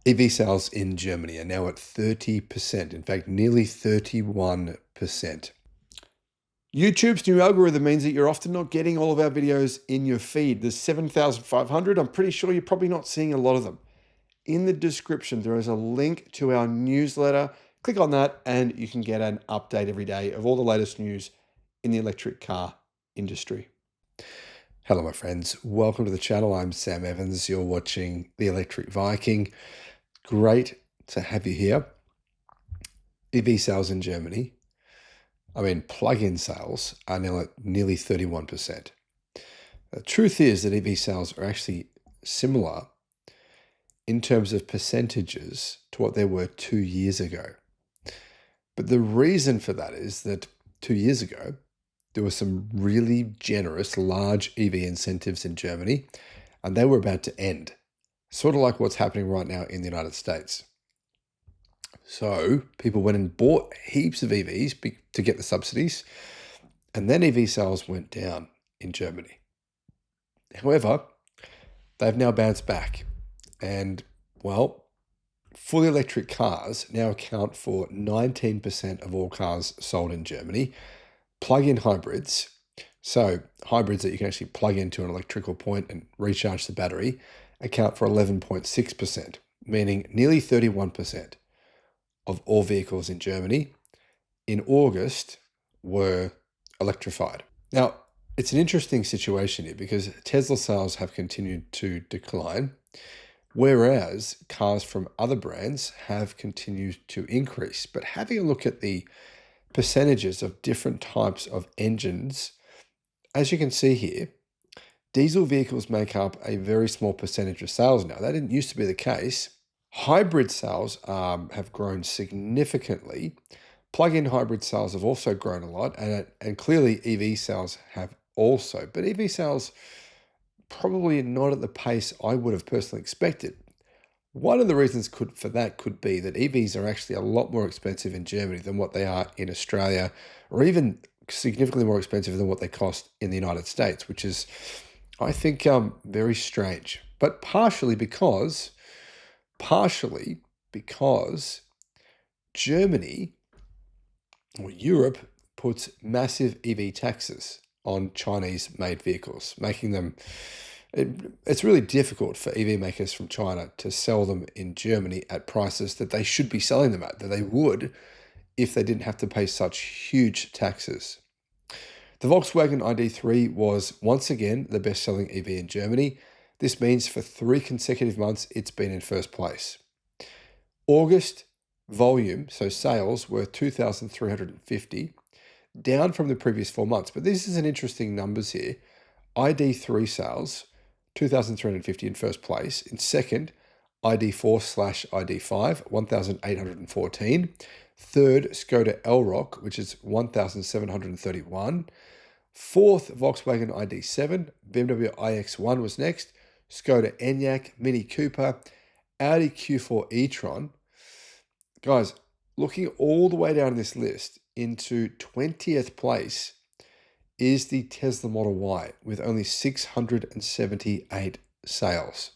EV sales in Germany are now at 30%, in fact, nearly 31%. YouTube's new algorithm means that you're often not getting all of our videos in your feed. There's 7,500. I'm pretty sure you're probably not seeing a lot of them. In the description, there is a link to our newsletter. Click on that and you can get an update every day of all the latest news in the electric car industry. Hello, my friends. Welcome to the channel. I'm Sam Evans. You're watching the Electric Viking. Great to have you here. EV sales in Germany, plug-in sales are now at nearly 31%. The truth is that EV sales are actually similar in terms of percentages to what they were 2 years ago. But the reason for that is that 2 years ago, there were some really generous, large EV incentives in Germany, and they were about to end. Sort of like what's happening right now in the United States. So people went and bought heaps of EVs to get the subsidies, and then EV sales went down in Germany. However, they've now bounced back, and well, fully electric cars now account for 19% of all cars sold in Germany. Plug-in hybrids, so hybrids that you can actually plug into an electrical point and recharge the battery, account for 11.6%, meaning nearly 31% of all vehicles in Germany in August were electrified. Now, it's an interesting situation here because Tesla sales have continued to decline, whereas cars from other brands have continued to increase. But having a look at the percentages of different types of engines, as you can see here, diesel vehicles make up a very small percentage of sales now. That didn't used to be the case. Hybrid sales have grown significantly. Plug-in hybrid sales have also grown a lot, and clearly EV sales have also. But EV sales probably not at the pace I would have personally expected. One of the reasons for that could be that EVs are actually a lot more expensive in Germany than what they are in Australia, or even significantly more expensive than what they cost in the United States, which is, I think, very strange. But partially because Germany or Europe puts massive EV taxes on Chinese-made vehicles, making them, it's really difficult for EV makers from China to sell them in Germany at prices that they should be selling them at, that they would if they didn't have to pay such huge taxes. The Volkswagen ID.3 was once again the best-selling EV in Germany. This means for 3 consecutive months, it's been in first place. August volume, so sales, were 2,350, down from the previous 4 months. But this is an interesting numbers here. ID.3 sales, 2,350 in first place. In second, ID.4/ID.5, 1,814. Third, Skoda Elroq, which is 1,731. Fourth, Volkswagen ID.7, BMW iX1 was next, Skoda Enyaq, Mini Cooper, Audi Q4 e-tron. Guys, looking all the way down this list, into 20th place is the Tesla Model Y with only 678 sales.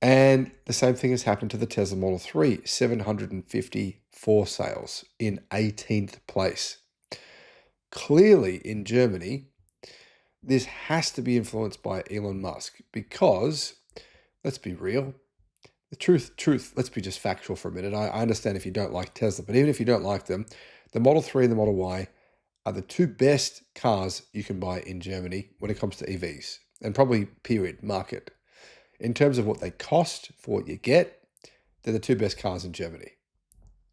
And the same thing has happened to the Tesla Model 3, 754 sales in 18th place. Clearly in Germany, this has to be influenced by Elon Musk because, let's be real, the truth, let's be just factual for a minute. I understand if you don't like Tesla, but even if you don't like them, the Model 3 and the Model Y are the 2 best cars you can buy in Germany when it comes to EVs, and probably period market. In terms of what they cost for what you get, they're the 2 best cars in Germany.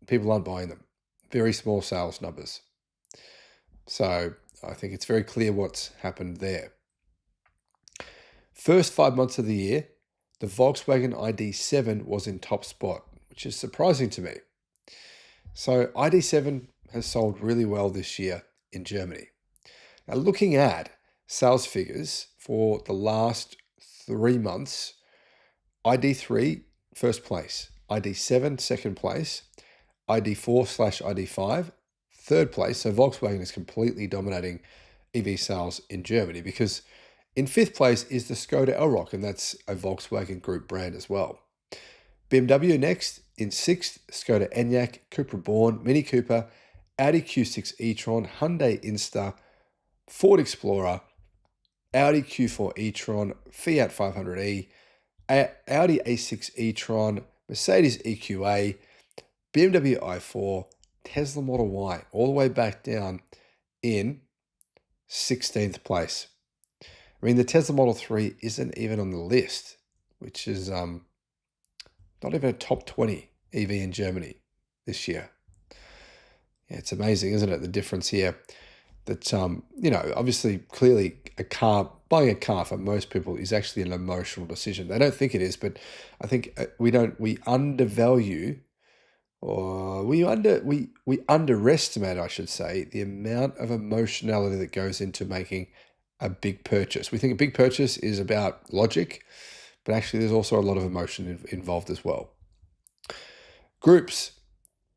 People aren't buying them. Very small sales numbers. So I think it's very clear what's happened there. First 5 months of the year, the Volkswagen ID.7 was in top spot, which is surprising to me. So ID.7 has sold really well this year in Germany. Now looking at sales figures for the last 3 months, ID.3 first place, ID.7 second place, ID.4/ID.5 third place. So Volkswagen is completely dominating EV sales in Germany because in 5th place is the Skoda Elroq, and that's a Volkswagen Group brand as well. BMW next in 6th, Skoda Enyaq, Cupra Born, Mini Cooper, Audi Q6 e-tron, Hyundai Insta, Ford Explorer, Audi Q4 e-tron, Fiat 500e, Audi A6 e-tron, Mercedes EQA, BMW i4, Tesla Model Y, all the way back down in 16th place. I mean, the Tesla Model 3 isn't even on the list, which is not even a top 20 EV in Germany this year. Yeah, it's amazing, isn't it? The difference here that, obviously, clearly buying a car for most people is actually an emotional decision. They don't think it is, but I think we undervalue, or we underestimate, I should say, the amount of emotionality that goes into making a big purchase. We think a big purchase is about logic, but actually there's also a lot of emotion involved as well. Groups.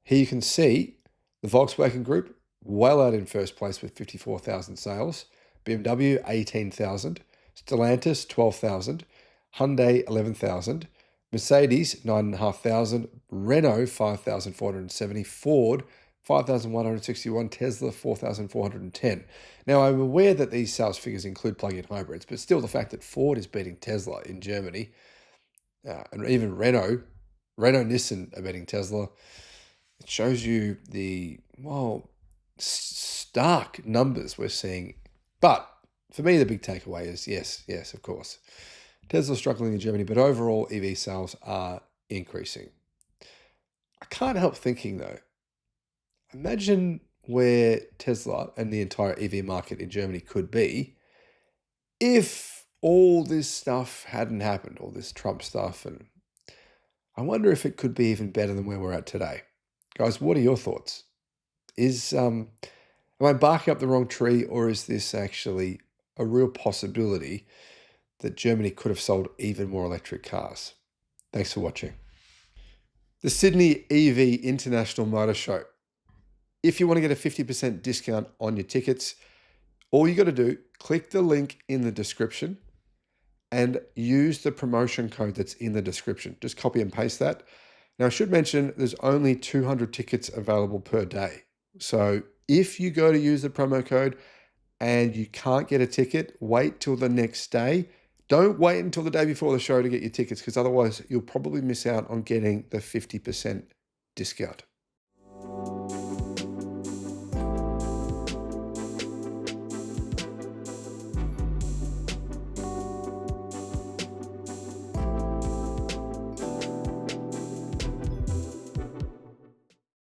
Here you can see the Volkswagen Group, well out in first place with 54,000 sales. BMW, 18,000. Stellantis, 12,000. Hyundai, 11,000. Mercedes, 9,500. Renault, 5,470. Ford, 5,161. Tesla, 4,410. Now, I'm aware that these sales figures include plug-in hybrids, but still the fact that Ford is beating Tesla in Germany, and even Renault, Nissan are beating Tesla, it shows you the, stark numbers we're seeing. But for me, the big takeaway is yes, of course, Tesla's struggling in Germany, but overall EV sales are increasing. I can't help thinking though, imagine where Tesla and the entire EV market in Germany could be if all this stuff hadn't happened, all this Trump stuff. And I wonder if it could be even better than where we're at today. Guys, what are your thoughts? Am I barking up the wrong tree, or is this actually a real possibility that Germany could have sold even more electric cars? Thanks for watching. The Sydney EV International Motor Show. If you want to get a 50% discount on your tickets, all you got to do, click the link in the description and use the promotion code that's in the description. Just copy and paste that. Now, I should mention there's only 200 tickets available per day. So if you go to use the promo code and you can't get a ticket, wait till the next day. Don't wait until the day before the show to get your tickets, because otherwise you'll probably miss out on getting the 50% discount.